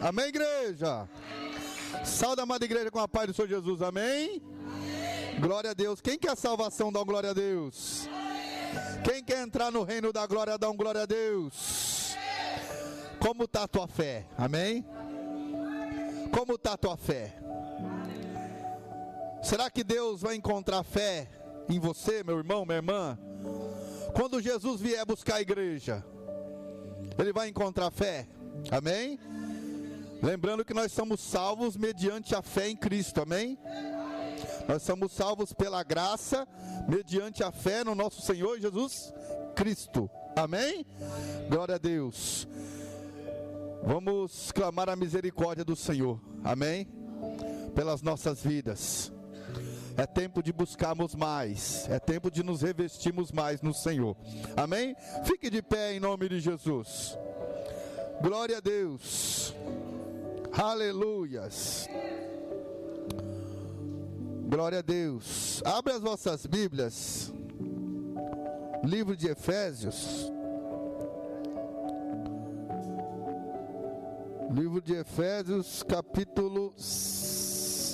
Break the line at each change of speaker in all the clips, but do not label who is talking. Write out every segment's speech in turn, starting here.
Amém, igreja? Salve, amada igreja, com a paz do Senhor Jesus, amém? Glória a Deus. Quem quer salvação, dá um glória a Deus. Quem quer entrar no reino da glória, dá um glória a Deus. Como está a tua fé, amém? Como está a tua fé? Será que Deus vai encontrar fé em você, meu irmão, minha irmã? Quando Jesus vier buscar a igreja, Ele vai encontrar fé, amém? Lembrando que nós somos salvos mediante a fé em Cristo, amém? Nós somos salvos pela graça, mediante a fé no nosso Senhor Jesus Cristo, amém? Glória a Deus. Vamos clamar a misericórdia do Senhor, amém? Pelas nossas vidas. É tempo de buscarmos mais, é tempo de nos revestirmos mais no Senhor, amém? Fique de pé em nome de Jesus. Glória a Deus. Aleluias. Glória a Deus. Abre as vossas Bíblias. Livro de Efésios. Livro de Efésios, capítulo 6.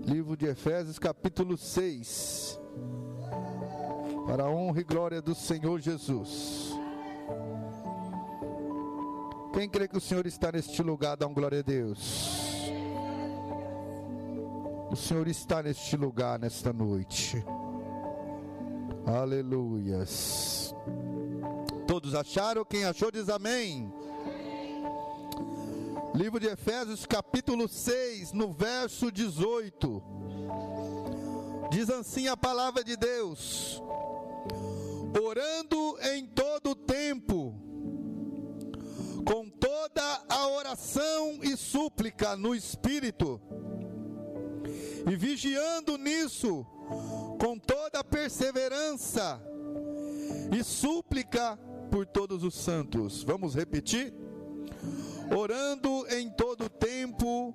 Livro de Efésios, capítulo 6. Para a honra e glória do Senhor Jesus. Quem crê que o Senhor está neste lugar, dá um glória a Deus. O Senhor está neste lugar, nesta noite. Aleluias. Todos acharam? Quem achou diz amém. Livro de Efésios, capítulo 6, no verso 18. Diz assim a palavra de Deus: orando em todo o tempo, com toda a oração e súplica no Espírito, e vigiando nisso, com toda a perseverança e súplica por todos os santos. Vamos repetir? Orando em todo o tempo,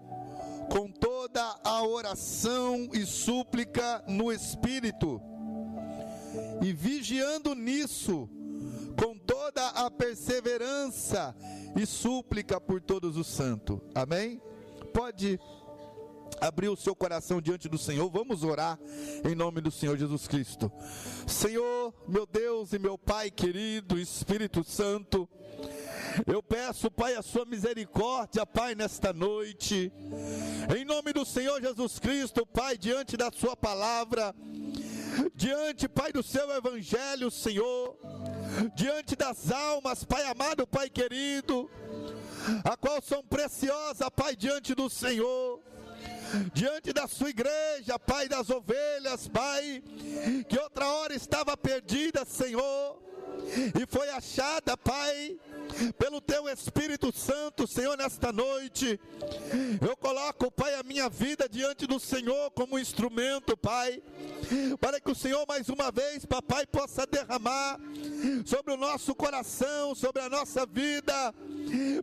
com toda a oração e súplica no Espírito, e vigiando nisso, com toda a perseverança e súplica por todos os santos. Amém? Pode abrir o seu coração diante do Senhor. Vamos orar em nome do Senhor Jesus Cristo. Senhor, meu Deus e meu Pai querido, Espírito Santo, eu peço, Pai, a sua misericórdia, Pai, nesta noite, em nome do Senhor Jesus Cristo, Pai, diante da sua palavra, diante, Pai, do seu evangelho, Senhor, diante das almas, Pai amado, Pai querido, a qual são preciosas, Pai, diante do Senhor, diante da sua igreja, Pai, das ovelhas, Pai, que outra hora estava perdida, Senhor, e foi achada, Pai, pelo Teu Espírito Santo, Senhor, nesta noite. Eu coloco, Pai, a minha vida diante do Senhor como instrumento, Pai, para que o Senhor mais uma vez, Papai, possa derramar sobre o nosso coração, sobre a nossa vida,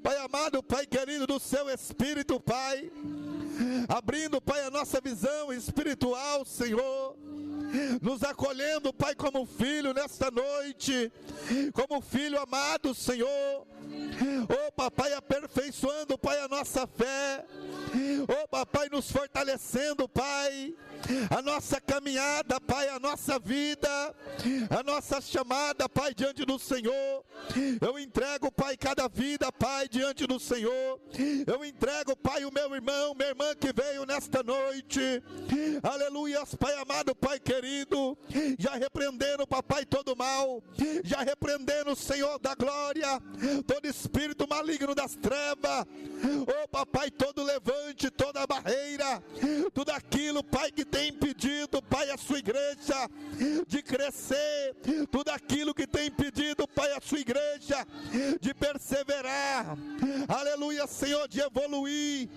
Pai amado, Pai querido, do Seu Espírito, Pai, abrindo, Pai, a nossa visão espiritual, Senhor, nos acolhendo, Pai, como filho nesta noite, como filho amado, Senhor. Oh, Papai, aperfeiçoando, Pai, a nossa fé. Oh, Papai, nos fortalecendo, Pai, a nossa caminhada, Pai, a nossa vida, a nossa chamada, Pai, diante do Senhor. Eu entrego, Pai, cada vida, Pai, diante do Senhor. Eu entrego, Pai, o meu irmão, minha irmã que veio nesta noite. Aleluias, Pai amado, Pai querido, já repreendendo, Papai, todo mal, já repreendendo, Senhor da glória, todo espírito maligno das trevas. Oh, Papai, todo levante, toda barreira, tudo aquilo, Pai, que tem impedido, Pai, a sua igreja de crescer, tudo aquilo que tem impedido, Pai, a sua igreja de perseverar, aleluia, Senhor, de evoluir,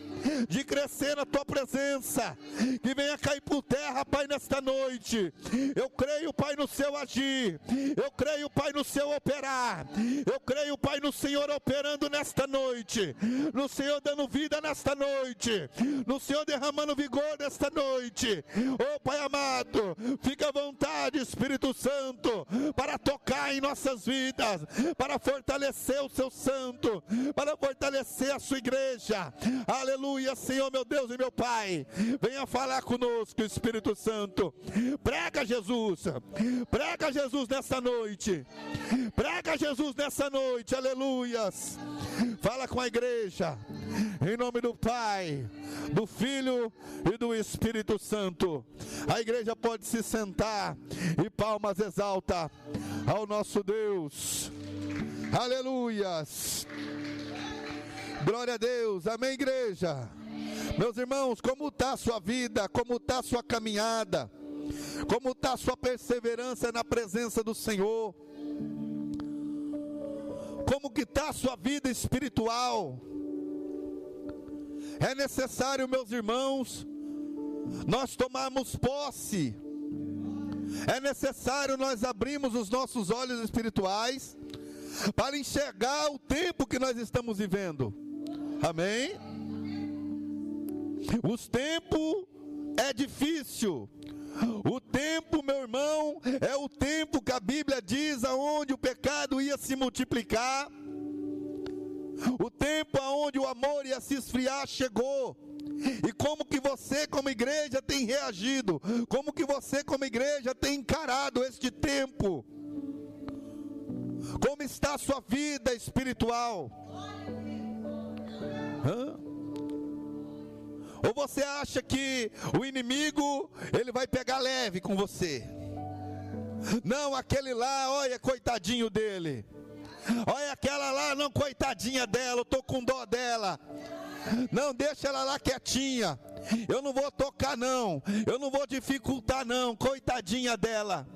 de crescer na Tua presença, que venha cair por terra, Pai, nesta noite. Eu creio, Pai, no Seu agir, eu creio, Pai, no Seu operar, eu creio, Pai, no Senhor operando nesta noite, no Senhor dando vida nesta noite, no Senhor derramando vigor nesta noite. Oh, Pai amado, fica à vontade, Espírito Santo, para tocar em nossas vidas, forças para fortalecer o seu santo, para fortalecer a sua igreja. Aleluia, Senhor, meu Deus e meu Pai. Venha falar conosco, Espírito Santo. Prega Jesus nessa noite. Prega Jesus nessa noite, aleluias. Fala com a igreja, em nome do Pai, do Filho e do Espírito Santo. A igreja pode se sentar e palmas exalta ao nosso Deus. Aleluias. Glória a Deus. Amém, igreja. Meus irmãos, como está a sua vida? Como está a sua caminhada? Como está a sua perseverança na presença do Senhor? Como que está a sua vida espiritual? É necessário, meus irmãos, nós tomarmos posse. É necessário nós abrirmos os nossos olhos espirituais para enxergar o tempo que nós estamos vivendo. Amém? Os tempos é difícil. O tempo, meu irmão, é o tempo que a Bíblia diz aonde o pecado ia se multiplicar. O tempo aonde o amor ia se esfriar chegou. E como que você como igreja tem reagido? Como que você como igreja tem encarado este tempo? Como está a sua vida espiritual? Ou você acha que o inimigo, ele vai pegar leve com você? Não, aquele lá, olha, coitadinho dele. Olha aquela lá, não, coitadinha dela, eu estou com dó dela. Não, deixa ela lá quietinha. Eu não vou tocar não, eu não vou dificultar não, coitadinha dela,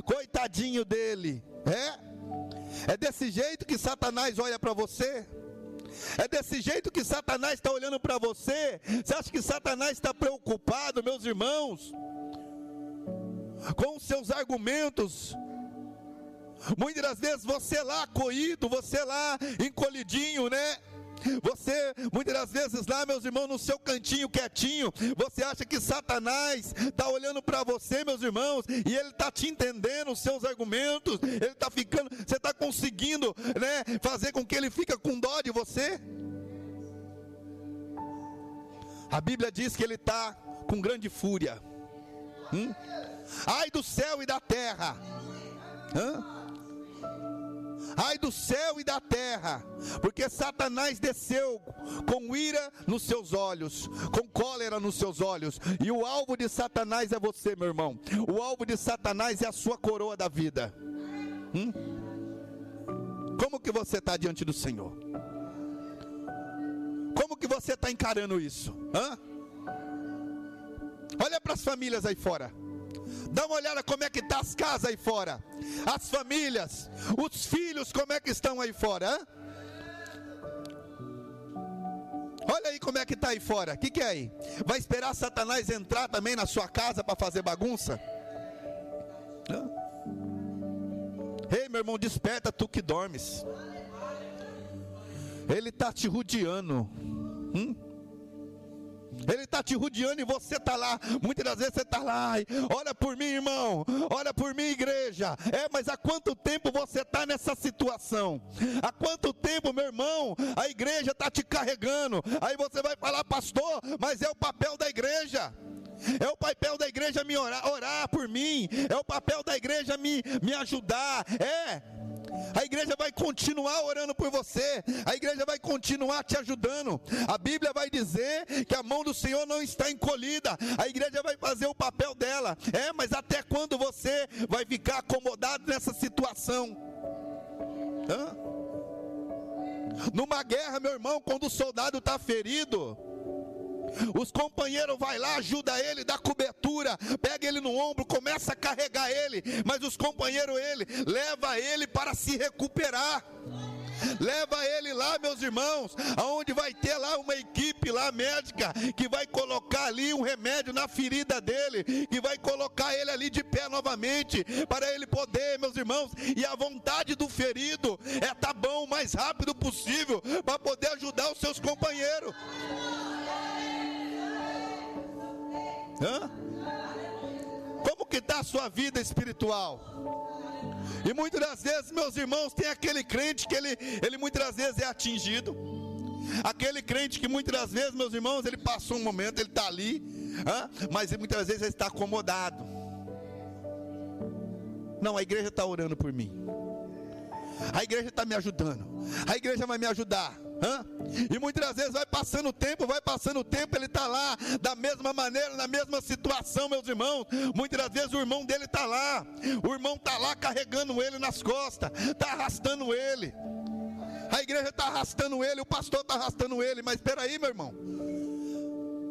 coitadinho dele. É desse jeito que Satanás olha para você? É desse jeito que Satanás está olhando para você? Você acha que Satanás está preocupado, meus irmãos, com os seus argumentos? Muitas das vezes você lá coído, você lá encolhidinho, né? Você, muitas das vezes lá, meus irmãos, no seu cantinho quietinho, você acha que Satanás está olhando para você, meus irmãos, e ele está te entendendo os seus argumentos, ele está ficando, você está conseguindo, né, fazer com que ele fique com dó de você? A Bíblia diz que ele está com grande fúria. Ai do céu e da terra. Ai do céu e da terra, porque Satanás desceu com ira nos seus olhos, com cólera nos seus olhos, e o alvo de Satanás é você, meu irmão. O alvo de Satanás é a sua coroa da vida. Como que você está diante do Senhor? Como que você está encarando isso? Olha para as famílias aí fora. Dá uma olhada como é que está as casas aí fora. As famílias, os filhos, como é que estão aí fora? Olha aí como é que está aí fora. O que é aí? Vai esperar Satanás entrar também na sua casa para fazer bagunça? Ei, meu irmão, desperta tu que dormes. Ele está te rodeando. Ele está te rodeando e você está lá. Muitas das vezes você está lá. Olha por mim, irmão. Olha por mim, igreja. Mas há quanto tempo você está nessa situação? Há quanto tempo, meu irmão, a igreja está te carregando? Aí você vai falar, pastor, mas é o papel da igreja. É o papel da igreja me orar por mim. É o papel da igreja me ajudar. A igreja vai continuar orando por você. A igreja vai continuar te ajudando. A Bíblia vai dizer que a mão do Senhor não está encolhida. A igreja vai fazer o papel dela. Mas até quando você vai ficar acomodado nessa situação? Numa guerra, meu irmão, quando o soldado está ferido, os companheiros vai lá, ajuda ele, dá cobertura, pega ele no ombro, começa a carregar ele, mas os companheiros leva ele para se recuperar. Leva ele lá, meus irmãos, aonde vai ter lá uma equipe lá médica que vai colocar ali um remédio na ferida dele, que vai colocar ele ali de pé novamente, para ele poder, meus irmãos, e a vontade do ferido é estar bom o mais rápido possível, para poder ajudar os seus companheiros. Como que está a sua vida espiritual? E muitas das vezes, meus irmãos, tem aquele crente que ele muitas das vezes é atingido. Aquele crente que muitas das vezes, meus irmãos, ele passou um momento, ele está ali, mas muitas vezes ele está acomodado. Não, a igreja está orando por mim, a igreja está me ajudando, a igreja vai me ajudar. E muitas das vezes vai passando o tempo, ele está lá da mesma maneira, na mesma situação, meus irmãos. Muitas das vezes o irmão dele está lá, carregando ele nas costas, está arrastando ele. A igreja está arrastando ele, o pastor está arrastando ele. Mas espera aí, meu irmão,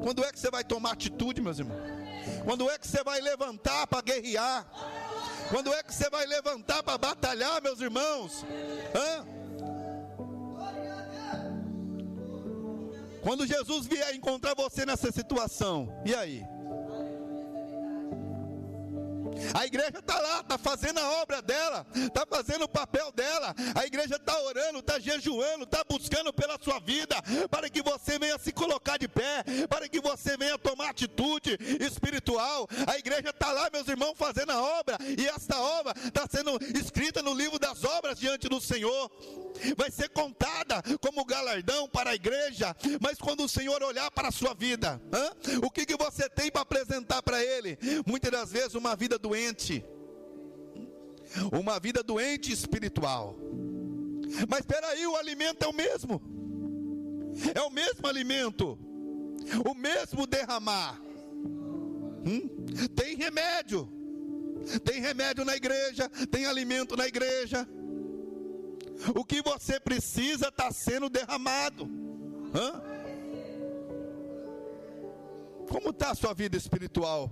quando é que você vai tomar atitude, meus irmãos? Quando é que você vai levantar para guerrear? Quando é que você vai levantar para batalhar, meus irmãos? Quando Jesus vier encontrar você nessa situação, e aí? A igreja está lá, está fazendo a obra dela, está fazendo o papel dela. A igreja está orando, está jejuando, está buscando pela sua vida, para que você venha se colocar de pé, para que você venha tomar atitude espiritual. A igreja está lá, meus irmãos, fazendo a obra, e esta obra está sendo escrita no livro das obras diante do Senhor. Vai ser contada como galardão para a igreja. Mas quando o Senhor olhar para a sua vida, o que você tem para apresentar para Ele? Muitas das vezes uma vida doente, uma vida doente espiritual. Mas espera aí, o alimento é o mesmo, alimento, o mesmo derramar. Tem remédio na igreja, tem alimento na igreja. O que você precisa está sendo derramado. Como está a sua vida espiritual?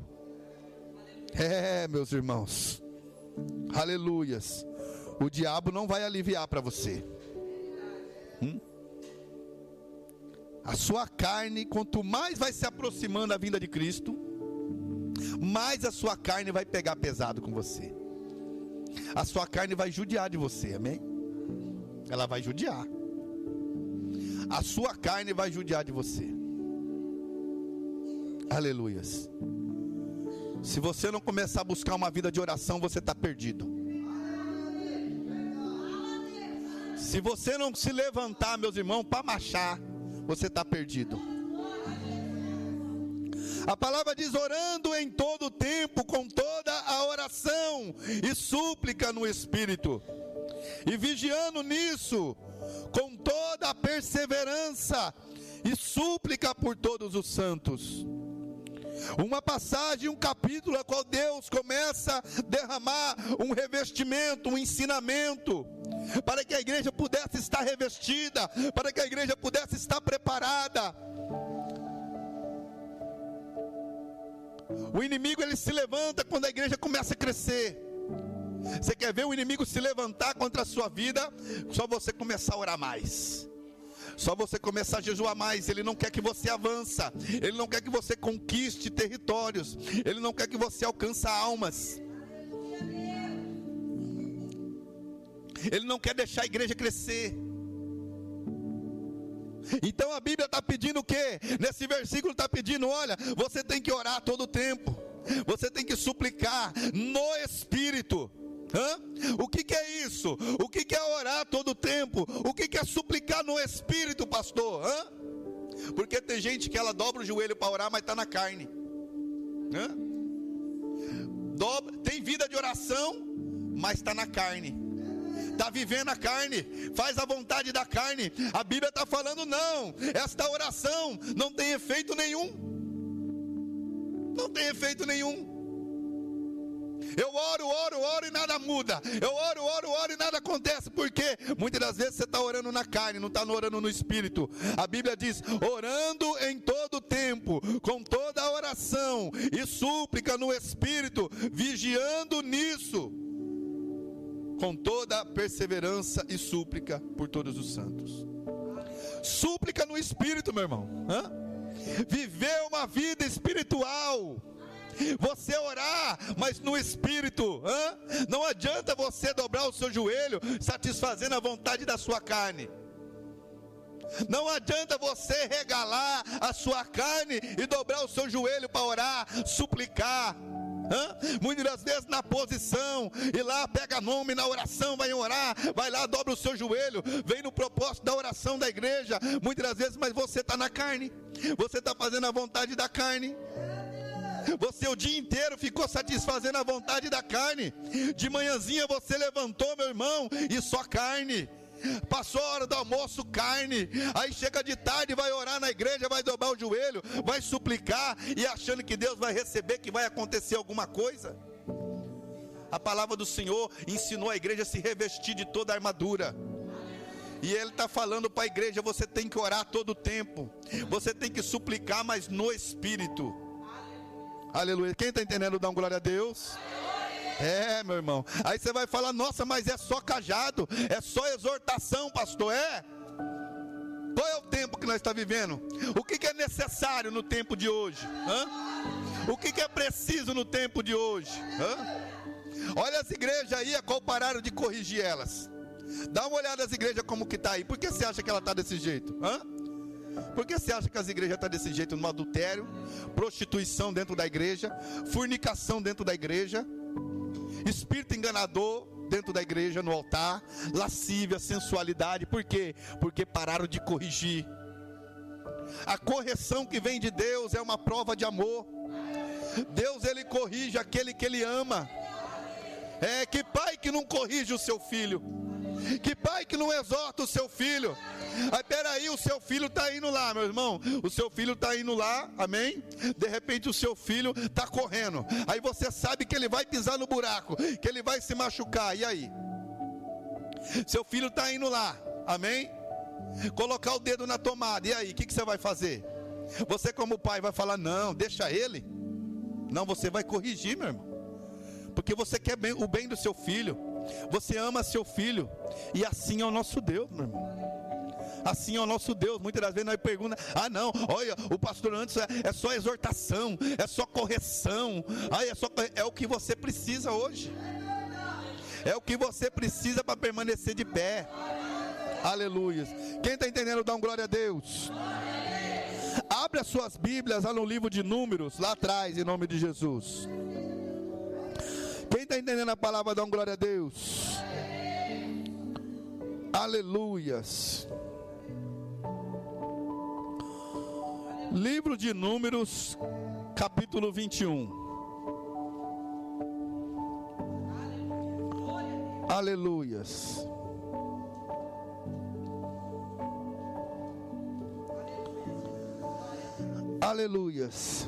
Meus irmãos, aleluias. O diabo não vai aliviar para você. A sua carne, quanto mais vai se aproximando da vinda de Cristo, mais a sua carne vai pegar pesado com você. A sua carne vai judiar de você, amém? Ela vai judiar. A sua carne vai judiar de você. Aleluias. Se você não começar a buscar uma vida de oração, você está perdido. Se você não se levantar, meus irmãos, para marchar, você está perdido. A palavra diz: orando em todo tempo, com toda a oração e súplica no Espírito, e vigiando nisso, com toda a perseverança e súplica por todos os santos. Uma passagem, um capítulo, a qual Deus começa a derramar um revestimento, um ensinamento, para que a igreja pudesse estar revestida, para que a igreja pudesse estar preparada. O inimigo, ele se levanta quando a igreja começa a crescer. Você quer ver o inimigo se levantar contra a sua vida? Só você começar a orar mais, só você começar a jejuar mais. Ele não quer que você avance, ele não quer que você conquiste territórios, ele não quer que você alcance almas, ele não quer deixar a igreja crescer. Então a Bíblia está pedindo o quê? Nesse versículo está pedindo: olha, você tem que orar todo o tempo, você tem que suplicar no Espírito. O que é isso? O que é orar todo o tempo? O que é suplicar no Espírito, pastor? Porque tem gente que ela dobra o joelho para orar, mas está na carne. Tem vida de oração, mas está na carne, está vivendo a carne, faz a vontade da carne. A Bíblia está falando: não, esta oração não tem efeito nenhum. Não tem efeito nenhum. Eu oro e nada muda. Eu oro e nada acontece. Por quê? Muitas das vezes você está orando na carne, não está orando no Espírito. A Bíblia diz: orando em todo tempo, com toda a oração e súplica no Espírito, vigiando nisso, com toda a perseverança e súplica por todos os santos. Súplica no Espírito, meu irmão. Viver uma vida espiritual. Você orar, mas no Espírito. Não adianta você dobrar o seu joelho satisfazendo a vontade da sua carne. Não adianta você regalar a sua carne e dobrar o seu joelho para orar, suplicar. Muitas das vezes na posição, e lá pega nome na oração, vai orar, vai lá, dobra o seu joelho, vem no propósito da oração da igreja, muitas das vezes, mas você está na carne, você está fazendo a vontade da carne. Você o dia inteiro ficou satisfazendo a vontade da carne. De manhãzinha você levantou, meu irmão, e só carne. Passou a hora do almoço, carne. Aí chega de tarde, vai orar na igreja, vai dobrar o joelho, vai suplicar, e achando que Deus vai receber, que vai acontecer alguma coisa. A palavra do Senhor ensinou a igreja a se revestir de toda a armadura. E Ele está falando para a igreja: você tem que orar todo o tempo, você tem que suplicar, mas no Espírito. Aleluia. Quem está entendendo, dá uma glória a Deus. Meu irmão. Aí você vai falar: nossa, mas é só cajado, é só exortação, pastor. Qual é o tempo que nós estamos vivendo? O que é necessário no tempo de hoje? O que é preciso no tempo de hoje? Olha as igrejas aí, a qual pararam de corrigir elas. Dá uma olhada nas igrejas como que está aí. Por que você acha que ela está desse jeito? Por que você acha que as igrejas estão desse jeito? No adultério, prostituição dentro da igreja, fornicação dentro da igreja, espírito enganador dentro da igreja, no altar, lascívia, sensualidade. Por quê? Porque pararam de corrigir. A correção que vem de Deus é uma prova de amor. Deus, Ele corrige aquele que Ele ama. Que pai que não corrige o seu filho? Que pai que não exorta o seu filho? Peraí, o seu filho está indo lá, meu irmão. O seu filho está indo lá, amém? De repente o seu filho está correndo. Aí você sabe que ele vai pisar no buraco, que ele vai se machucar. E aí? Seu filho está indo lá, amém? Colocar o dedo na tomada. E aí, o que você vai fazer? Você como pai vai falar: não, deixa ele. Não, você vai corrigir, meu irmão. Porque você quer o bem do seu filho. Você ama seu filho. E assim é o nosso Deus, meu irmão. Assim é o nosso Deus. Muitas das vezes nós perguntamos: não, olha, o pastor antes é só exortação, é só correção. É o que você precisa hoje. É o que você precisa para permanecer de pé. Aleluia. Quem está entendendo, dá um glória a Deus. Abre as suas Bíblias lá no livro de Números, lá atrás, em nome de Jesus. Quem está entendendo a palavra, dá um glória a Deus. Aleluias. Livro de Números, capítulo 21. Aleluias. Aleluias.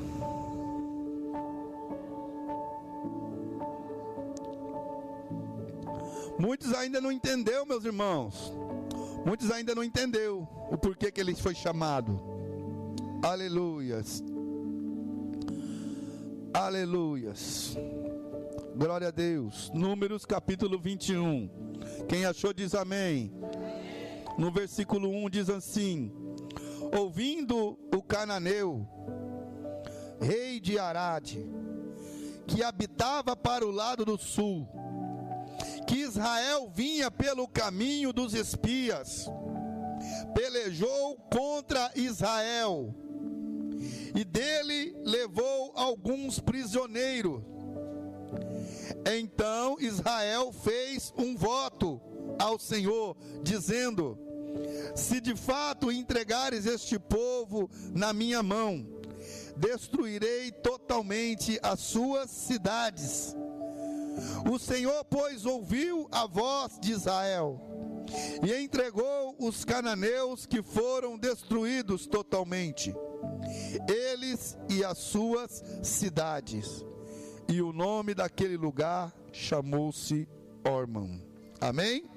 Muitos ainda não entenderam, meus irmãos. Muitos ainda não entenderam o porquê que ele foi chamado. Aleluias. Aleluias. Glória a Deus. Números capítulo 21. Quem achou diz amém. No versículo 1 diz assim: ouvindo o cananeu, rei de Arade, que habitava para o lado do sul, que Israel vinha pelo caminho dos espias, pelejou contra Israel, e dele levou alguns prisioneiros. Então Israel fez um voto ao Senhor, dizendo: se de fato entregares este povo na minha mão, destruirei totalmente as suas cidades. O Senhor, pois, ouviu a voz de Israel e entregou os cananeus, que foram destruídos totalmente, eles e as suas cidades. E o nome daquele lugar chamou-se Ormã. Amém?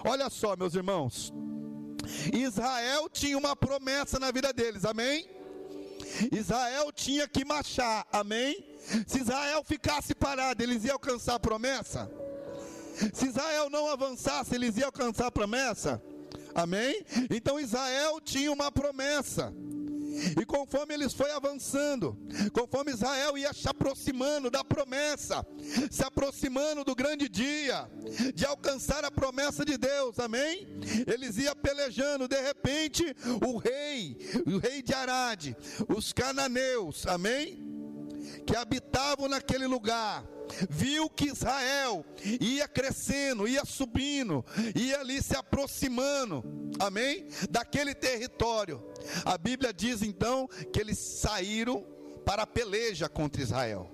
Olha só, meus irmãos, Israel tinha uma promessa na vida deles, amém? Israel tinha que marchar, amém? Se Israel ficasse parado, eles iam alcançar a promessa? Se Israel não avançasse, eles iam alcançar a promessa? Amém? Então Israel tinha uma promessa. E conforme eles foram avançando, conforme Israel ia se aproximando da promessa, se aproximando do grande dia, de alcançar a promessa de Deus, amém? Eles iam pelejando, de repente o rei de Arade, os cananeus, amém? que habitavam naquele lugar, viu que Israel ia crescendo, ia subindo, ia ali se aproximando, amém? Daquele território. A Bíblia diz então que eles saíram para a peleja contra Israel.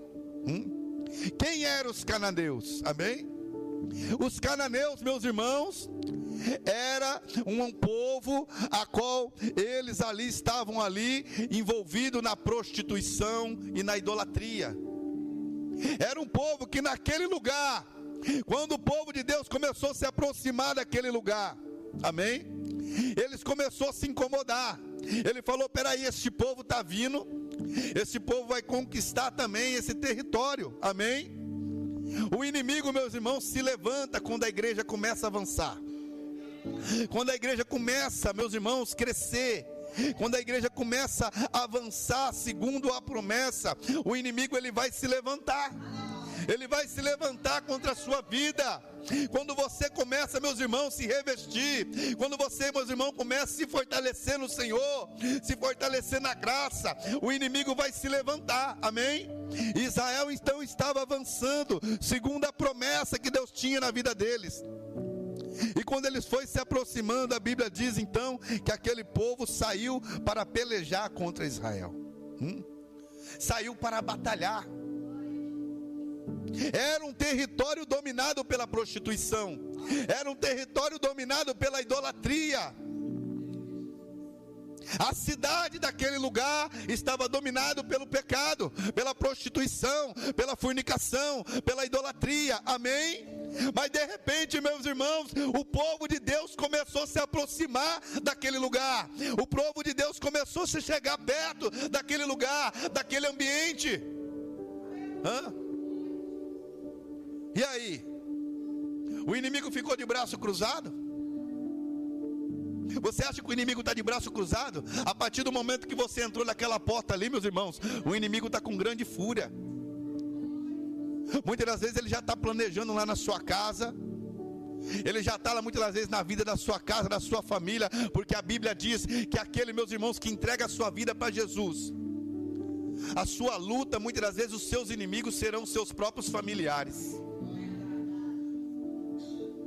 Quem eram os cananeus? Amém? Os cananeus, meus irmãos, era um povo a qual eles ali estavam ali envolvidos na prostituição e na idolatria. Era um povo que naquele lugar, quando o povo de Deus começou a se aproximar daquele lugar, amém? Eles começaram a se incomodar. Ele falou: peraí, este povo está vindo, esse povo vai conquistar também esse território, amém? O inimigo, meus irmãos, se levanta quando a igreja começa a avançar. Quando a igreja começa, meus irmãos, crescer, quando a igreja começa a avançar segundo a promessa, o inimigo ele vai se levantar. Ele vai se levantar contra a sua vida. Quando você começa, meus irmãos, se revestir, quando você, meus irmãos, começa a se fortalecer no Senhor, se fortalecer na graça, o inimigo vai se levantar, amém? Israel então estava avançando, segundo a promessa que Deus tinha na vida deles. E quando eles foram se aproximando, a Bíblia diz então que aquele povo saiu para pelejar contra Israel. Saiu para batalhar. Era um território dominado pela prostituição, era um território dominado pela idolatria. A cidade daquele lugar estava dominado pelo pecado, pela prostituição, pela fornicação, pela idolatria, amém? Mas de repente, meus irmãos, o povo de Deus começou a se aproximar daquele lugar. O povo de Deus começou a se chegar perto daquele lugar, daquele ambiente. E aí? O inimigo ficou de braço cruzado? Você acha que o inimigo está de braço cruzado? A partir do momento que você entrou naquela porta ali, meus irmãos, o inimigo está com grande fúria. Muitas das vezes ele já está planejando lá na sua casa. Ele já está lá muitas das vezes na vida da sua casa, da sua família. Porque a Bíblia diz que aquele, meus irmãos, que entrega a sua vida para Jesus, a sua luta, muitas das vezes os seus inimigos serão os seus próprios familiares.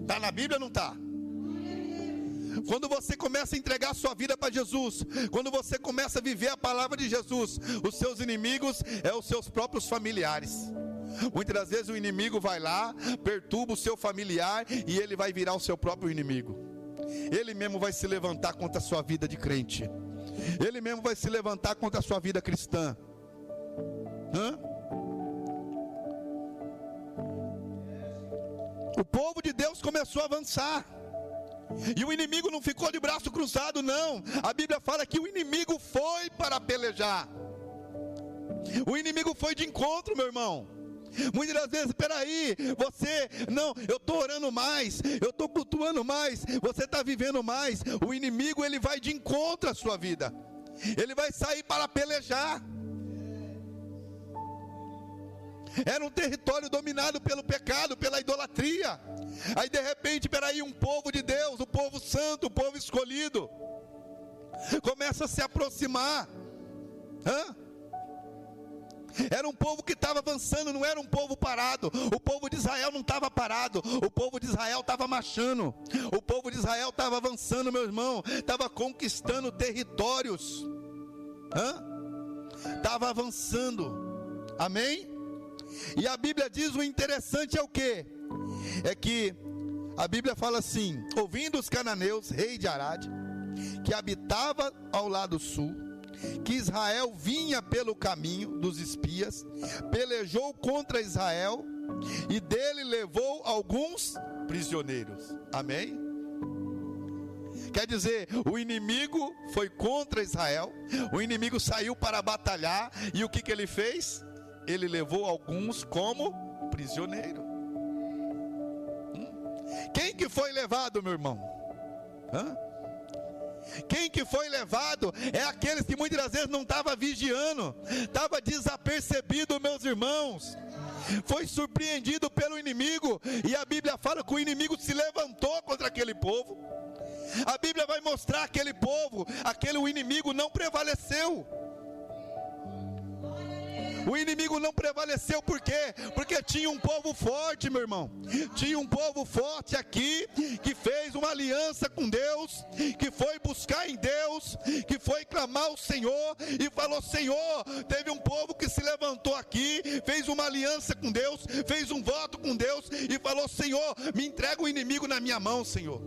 Está na Bíblia ou não está? Quando você começa a entregar a sua vida para Jesus, quando você começa a viver a palavra de Jesus, os seus inimigos são os seus próprios familiares. Muitas das vezes o inimigo vai lá, perturba o seu familiar e ele vai virar o seu próprio inimigo. Ele mesmo vai se levantar contra a sua vida de crente. Ele mesmo vai se levantar contra a sua vida cristã. O povo de Deus começou a avançar. E o inimigo não ficou de braço cruzado, não. A Bíblia fala que o inimigo foi para pelejar. O inimigo foi de encontro, meu irmão. Muitas das vezes, peraí, você, não, eu estou orando mais, eu estou cultuando mais, você está vivendo mais. O inimigo, ele vai de encontro à sua vida. Ele vai sair para pelejar. Era um território dominado pelo pecado, pela idolatria. Aí de repente, peraí, um povo de Deus, o povo santo, o povo escolhido, começa a se aproximar. Era um povo que estava avançando, não era um povo parado. O povo de Israel não estava parado, o povo de Israel estava marchando. O povo de Israel estava avançando, meu irmão, estava conquistando territórios. Estava avançando, amém? E a Bíblia diz, o interessante é o quê? É que a Bíblia fala assim: ouvindo os cananeus, rei de Arad, que habitava ao lado sul, que Israel vinha pelo caminho dos espias, pelejou contra Israel e dele levou alguns prisioneiros. Amém? Quer dizer, o inimigo foi contra Israel, o inimigo saiu para batalhar, e o que ele fez? Ele levou alguns como prisioneiro. Quem que foi levado, meu irmão? Quem que foi levado é aqueles que muitas das vezes não estavam vigiando, estava desapercebido, meus irmãos. Foi surpreendido pelo inimigo, e a Bíblia fala que o inimigo se levantou contra aquele povo. A Bíblia vai mostrar aquele povo, o inimigo não prevaleceu. O inimigo não prevaleceu, por quê? Porque tinha um povo forte, meu irmão. Tinha um povo forte aqui, que fez uma aliança com Deus, que foi buscar em Deus, que foi clamar ao Senhor, e falou: Senhor, teve um povo que se levantou aqui, fez uma aliança com Deus, fez um voto com Deus, e falou: Senhor, me entrega o inimigo na minha mão, Senhor.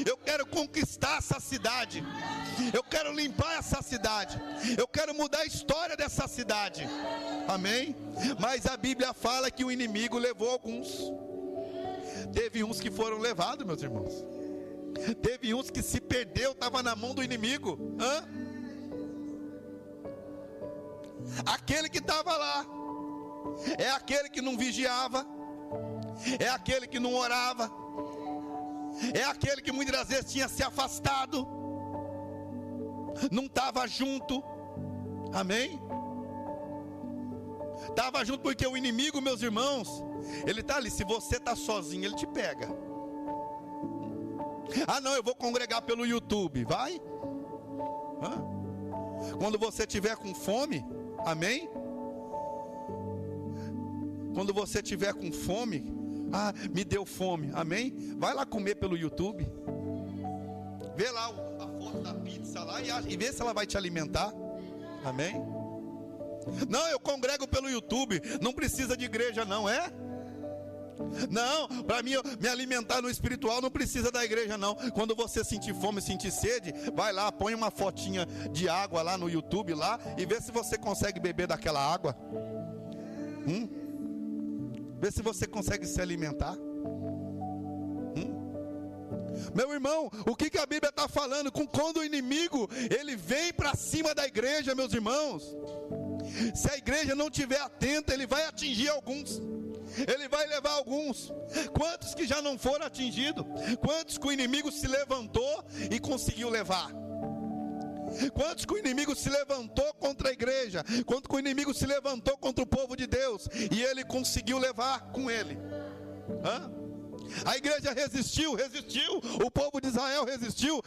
Eu quero conquistar essa cidade, eu quero limpar essa cidade, eu quero mudar a história dessa cidade, amém? Mas a Bíblia fala que o inimigo levou alguns. Teve uns que foram levados, meus irmãos. Teve uns que se perdeu, estava na mão do inimigo. Aquele que estava lá é aquele que não vigiava, é aquele que não orava, é aquele que muitas das vezes tinha se afastado, não estava junto, amém? Estava junto porque o inimigo, meus irmãos, ele está ali. Se você está sozinho, ele te pega. Ah não, eu vou congregar pelo YouTube, vai? Quando você estiver com fome, amém? Quando você estiver com fome, me deu fome, amém? Vai lá comer pelo YouTube. Vê lá a foto da pizza lá e vê se ela vai te alimentar, amém? Não, eu congrego pelo YouTube, não precisa de igreja não, é? Não, para mim me alimentar no espiritual não precisa da igreja não. Quando você sentir fome, sentir sede, vai lá, põe uma fotinha de água lá no YouTube lá, e vê se você consegue beber daquela água. Vê se você consegue se alimentar. Meu irmão, o que a Bíblia está falando? Quando o inimigo ele vem para cima da igreja, meus irmãos, se a igreja não estiver atenta, ele vai atingir alguns, ele vai levar alguns. Quantos que já não foram atingidos? Quantos que o inimigo se levantou e conseguiu levar? Quantos que o inimigo se levantou contra a igreja? Quantos que o inimigo se levantou contra o povo de Deus e ele conseguiu levar com ele? A igreja resistiu, o povo de Israel resistiu,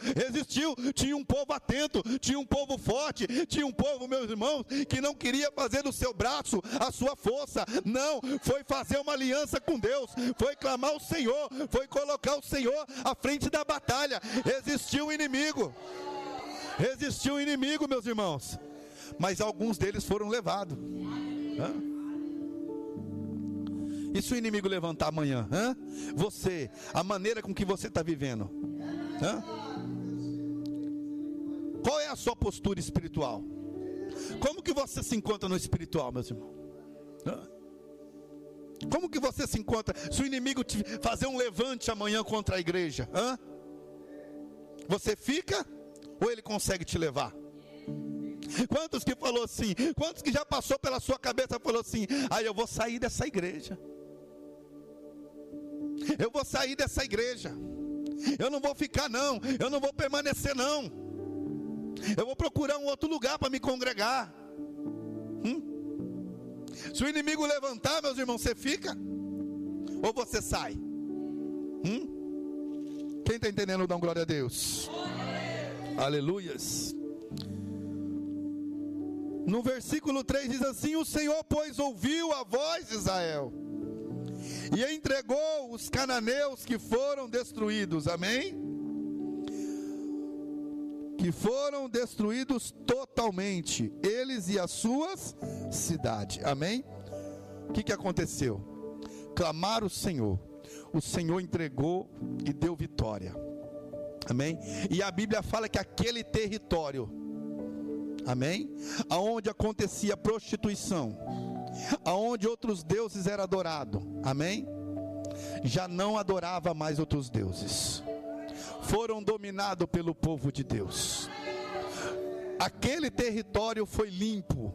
tinha um povo atento, tinha um povo forte, tinha um povo, meus irmãos, que não queria fazer do seu braço a sua força, não, foi fazer uma aliança com Deus, foi clamar ao Senhor, foi colocar o Senhor à frente da batalha. Resistiu o inimigo, meus irmãos, mas alguns deles foram levados. E se o inimigo levantar amanhã? Você, a maneira com que você está vivendo? Qual é a sua postura espiritual? Como que você se encontra no espiritual, meus irmãos? Como que você se encontra? Se o inimigo te fazer um levante amanhã contra a igreja, você fica ou ele consegue te levar? Quantos que falou assim? Quantos que já passou pela sua cabeça falou assim: eu vou sair dessa igreja, eu vou sair dessa igreja, eu não vou ficar não, eu não vou permanecer não, eu vou procurar um outro lugar para me congregar. Se o inimigo levantar, meus irmãos, você fica ou você sai? Quem está entendendo, dá glória a Deus. Aleluias. No versículo 3 diz assim: o Senhor, pois, ouviu a voz de Israel e entregou os cananeus que foram destruídos, amém? Que foram destruídos totalmente, eles e as suas cidades, amém? O que aconteceu? Clamaram o Senhor entregou e deu vitória, amém? E a Bíblia fala que aquele território, amém, aonde acontecia prostituição, aonde outros deuses eram adorados, amém, já não adorava mais outros deuses, foram dominados pelo povo de Deus. Aquele território foi limpo,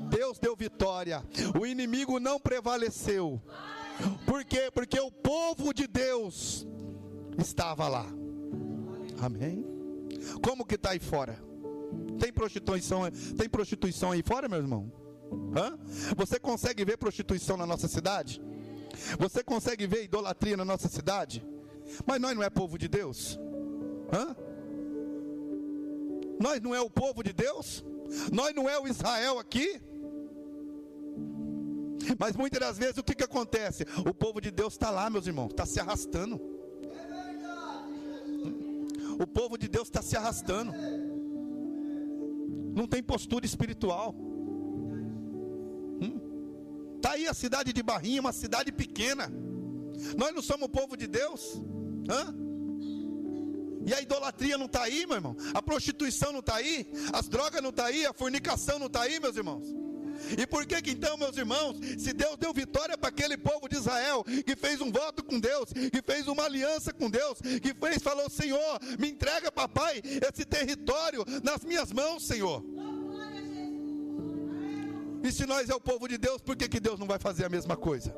Deus deu vitória, o inimigo não prevaleceu. Por quê? Porque o povo de Deus estava lá, amém? Como que está aí fora? Tem prostituição aí fora, meu irmão? Você consegue ver prostituição na nossa cidade? Você consegue ver idolatria na nossa cidade? Mas nós não é povo de Deus? Nós não é o povo de Deus? Nós não é o Israel aqui? Mas muitas das vezes o que acontece? O povo de Deus está lá, meus irmãos, está se arrastando. O povo de Deus está se arrastando. Não tem postura espiritual. Está aí a cidade de Barrinha, uma cidade pequena. Nós não somos o povo de Deus? E a idolatria não está aí, meu irmão? A prostituição não está aí? As drogas não estão aí? A fornicação não está aí, meus irmãos? E por que então, meus irmãos, se Deus deu vitória para aquele povo de Israel, que fez um voto com Deus, que fez uma aliança com Deus, que falou, Senhor, me entrega, papai, esse território nas minhas mãos, Senhor. E se nós é o povo de Deus, por que Deus não vai fazer a mesma coisa?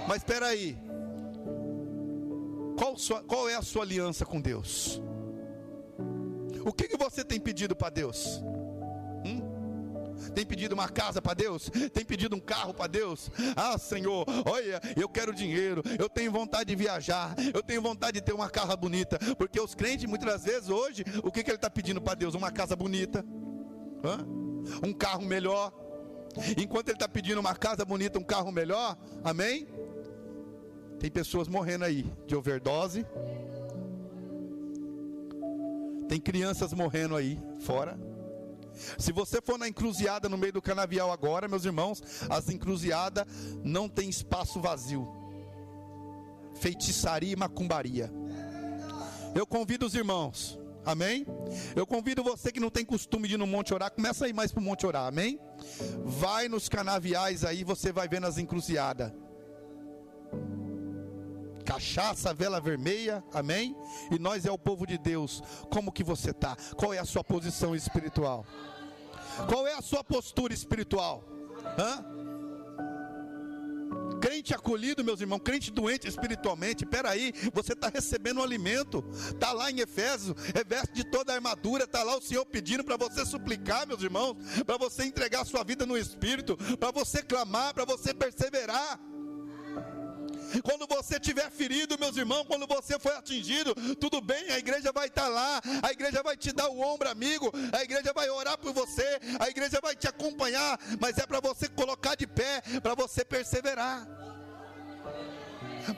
Mas espera aí, qual é a sua aliança com Deus? O que você tem pedido para Deus? Tem pedido uma casa para Deus? Tem pedido um carro para Deus? Ah, Senhor, olha, eu quero dinheiro, eu tenho vontade de viajar, eu tenho vontade de ter uma casa bonita. Porque os crentes, muitas das vezes, hoje, o que ele está pedindo para Deus? Uma casa bonita, um carro melhor. Enquanto ele está pedindo uma casa bonita, um carro melhor, amém? Tem pessoas morrendo aí de overdose. Tem crianças morrendo aí fora. Se você for na encruzilhada no meio do canavial agora, meus irmãos, as encruzilhadas não tem espaço vazio. Feitiçaria e macumbaria. Eu convido os irmãos, amém? Eu convido você que não tem costume de ir no monte orar, começa a ir mais para o monte orar, amém? Vai nos canaviais aí, você vai ver nas encruzilhadas. Cachaça, vela vermelha, amém? E nós é o povo de Deus. Como que você está? Qual é a sua posição espiritual? Qual é a sua postura espiritual? Crente acolhido, meus irmãos, crente doente espiritualmente, espera aí, você está recebendo um alimento. Está lá em Efésios, reveste de toda a armadura. Está lá o Senhor pedindo para você suplicar, meus irmãos, para você entregar a sua vida no Espírito, para você clamar, para você perseverar. Quando você estiver ferido, meus irmãos, quando você foi atingido, tudo bem, a igreja vai estar lá, a igreja vai te dar o ombro amigo, a igreja vai orar por você, a igreja vai te acompanhar, mas é para você colocar de pé, para você perseverar.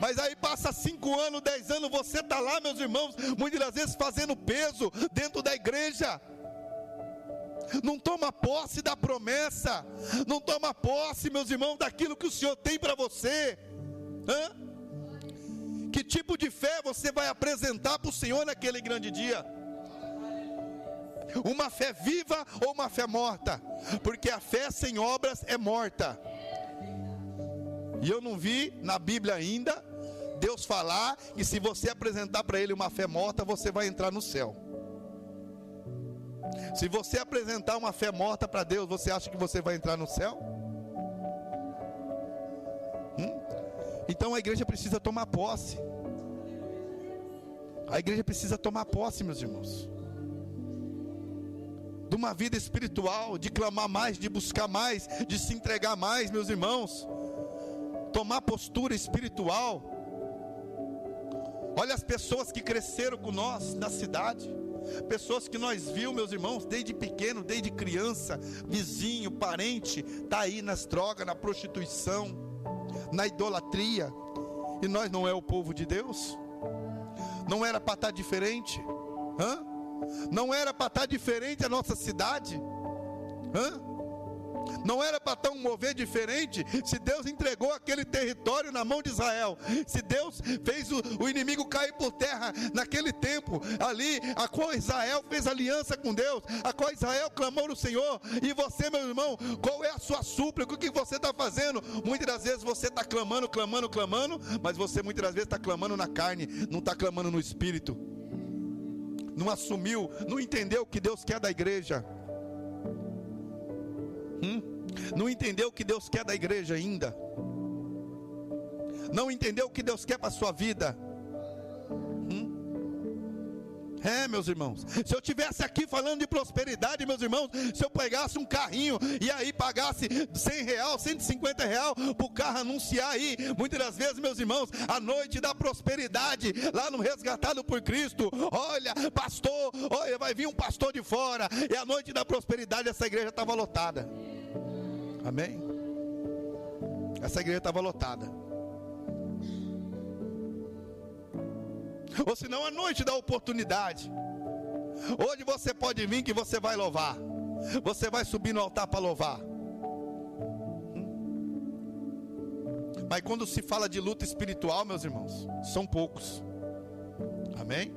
Mas aí passa 5 anos, 10 anos, você está lá, meus irmãos, muitas das vezes fazendo peso dentro da igreja. Não toma posse da promessa, não toma posse, meus irmãos, daquilo que o Senhor tem para você. Que tipo de fé você vai apresentar para o Senhor naquele grande dia? Uma fé viva ou uma fé morta? Porque a fé sem obras é morta. E eu não vi na Bíblia ainda Deus falar que se você apresentar para Ele uma fé morta, você vai entrar no céu. Se você apresentar uma fé morta para Deus, você acha que você vai entrar no céu? Então a igreja precisa tomar posse. A igreja precisa tomar posse, meus irmãos, de uma vida espiritual, de clamar mais, de buscar mais, de se entregar mais, meus irmãos. Tomar postura espiritual. Olha as pessoas que cresceram com nós na cidade, pessoas que nós vimos, meus irmãos, desde pequeno, desde criança, vizinho, parente, está aí nas drogas, na prostituição, na idolatria. E nós não é o povo de Deus? Não era para estar diferente? Não era para estar diferente a nossa cidade? Não era para estar um mover diferente? Se Deus entregou aquele território na mão de Israel, se Deus fez o inimigo cair por terra naquele tempo ali, a qual Israel fez aliança com Deus, a qual Israel clamou no Senhor, e você, meu irmão, qual é a sua súplica? O que você está fazendo? Muitas das vezes você está clamando, mas você muitas das vezes está clamando na carne, não está clamando no Espírito. Não assumiu, não entendeu o que Deus quer da igreja. Não entendeu o que Deus quer da igreja ainda. Não entendeu o que Deus quer para a sua vida. Meus irmãos, se eu estivesse aqui falando de prosperidade, meus irmãos, se eu pegasse um carrinho e aí pagasse R$100, R$150 para o carro anunciar aí, muitas das vezes, meus irmãos, a noite da prosperidade, lá no Resgatado por Cristo, olha, pastor, olha, vai vir um pastor de fora, e a noite da prosperidade essa igreja estava lotada. Amém? essa igreja estava lotada. Ou senão a noite da oportunidade. Hoje você pode vir que você vai louvar. Você vai subir no altar para louvar. Mas quando se fala de luta espiritual, meus irmãos, são poucos. Amém?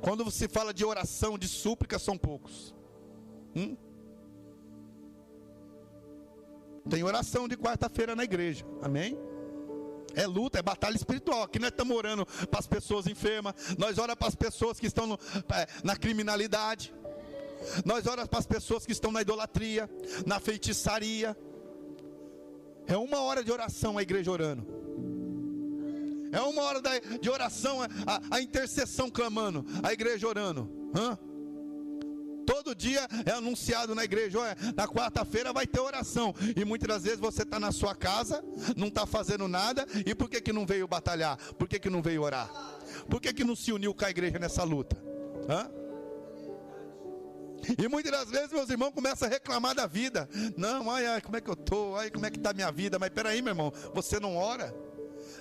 Quando se fala de oração, de súplica, são poucos. Tem oração de quarta-feira na igreja. Amém? É luta, é batalha espiritual. Aqui nós estamos orando para as pessoas enfermas. Nós oramos para as pessoas que estão na criminalidade. Nós oramos para as pessoas que estão na idolatria, na feitiçaria. É 1 hora de oração a igreja orando. É 1 hora de oração, a intercessão clamando, a igreja orando. Todo dia é anunciado na igreja, olha, na quarta-feira vai ter oração. E muitas das vezes você está na sua casa, não está fazendo nada. E por que não veio batalhar? Por que não veio orar? Por que não se uniu com a igreja nessa luta? E muitas das vezes meus irmãos começam a reclamar da vida. Não, ai, como é que eu estou? Ai, como é que está a minha vida? Mas peraí, meu irmão, você não ora?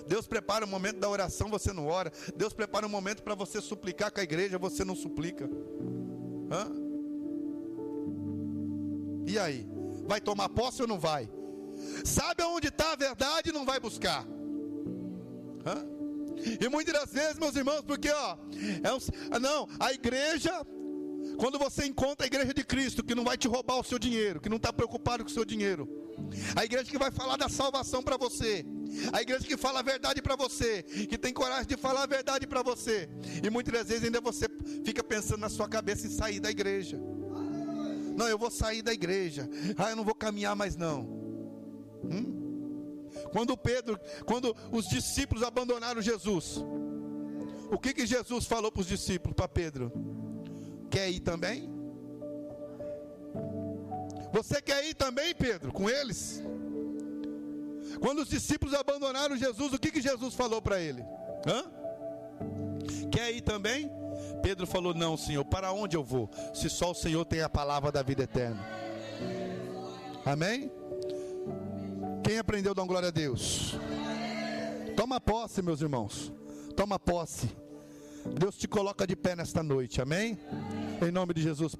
Deus prepara o momento da oração, você não ora. Deus prepara um momento para você suplicar com a igreja, você não suplica. E aí? Vai tomar posse ou não vai? Sabe aonde está a verdade e não vai buscar. E muitas das vezes, meus irmãos, porque a igreja, quando você encontra a igreja de Cristo, que não vai te roubar o seu dinheiro, que não está preocupado com o seu dinheiro, a igreja que vai falar da salvação para você, a igreja que fala a verdade para você, que tem coragem de falar a verdade para você, e muitas das vezes ainda você fica pensando na sua cabeça em sair da igreja. Não, eu vou sair da igreja. Eu não vou caminhar mais não. Quando os discípulos abandonaram Jesus, o que Jesus falou para os discípulos, para Pedro? Quer ir também? Você quer ir também, Pedro, com eles? Quando os discípulos abandonaram Jesus, o que Jesus falou para ele? Quer ir também? Pedro falou, não, Senhor, para onde eu vou? Se só o Senhor tem a palavra da vida eterna. Amém? Quem aprendeu, dá glória a Deus. Toma posse, meus irmãos. Toma posse. Deus te coloca de pé nesta noite, amém? Em nome de Jesus.